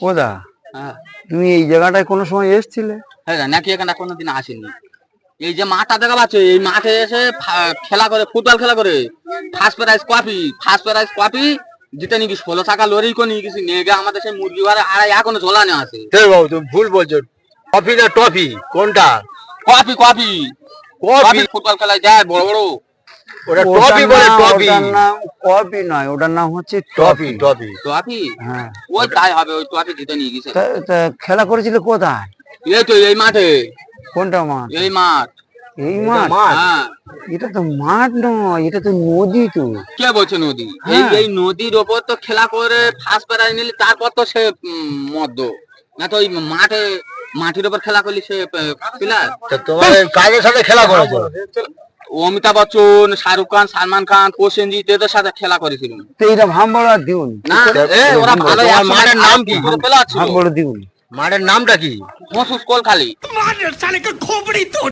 ওদা হ্যাঁ তুমি এই জায়গাটায় কোনো সময় এসেছিলে? হ্যাঁ নাকি এখানে কোনোদিন আসেনি। এই যে মাঠটা দেখা পাচ্ছ, এই মাঠে এসে খেলা করে, ফুটবল খেলা করে, ফার্স্ট প্রাইজ কপি জিতে নিয়ে গেছি, 16 টাকা লরি করে নিয়ে গেছি, নিয়ে গিয়ে আমাদের সেই মুরগি ঘরে আড়াই এখনো ঝোলানো আছে। বাবু তুমি ভুল বলছো, কফি না টফি কোনটা? কপি কপি কফি, ফুটবল খেলায় যায় বড় বড়। ওটা টফি বলে, টফি। ওটার নাম কপি নয়, ওটার নাম হচ্ছে টফি টপি। টফি। টপি হ্যাঁ, ওই তাই হবে, ওই টপি জিতে নিয়ে গেছে। তা খেলা করেছিলে কোথায়? এই তো এই মাঠে, কোনটা মাঠ? এই মাঠ। এই মাঠ? হ্যাঁ এটা তো মাঠ নয়, এটা তো নদী। তো কে বলছে নদী? এই হ্যাঁ। এই নদীর ওপর তো খেলা করে ফার্স্ট প্রাইজ নিলি, তারপর তো সে মদ্য না তো ওই মাঠে, মাটির ওপর খেলা করলি সে প্লেয়ার। তা তোমার কাজের সাথে খেলা করেছো? অমিতাভ বচ্চন, শাহরুখ খান, সালমান খান, প্রসেনজিৎ এদের সাথে খেলা করেছিল। তো এটা ভাম্বড়া দিউন না ওরা ভালো। তোমার মাঠের নাম কি? প্লেয়ার ছিল। ভাম্বড়া দিউন। মাঠের নামটা কি? মসুস কোলখালি।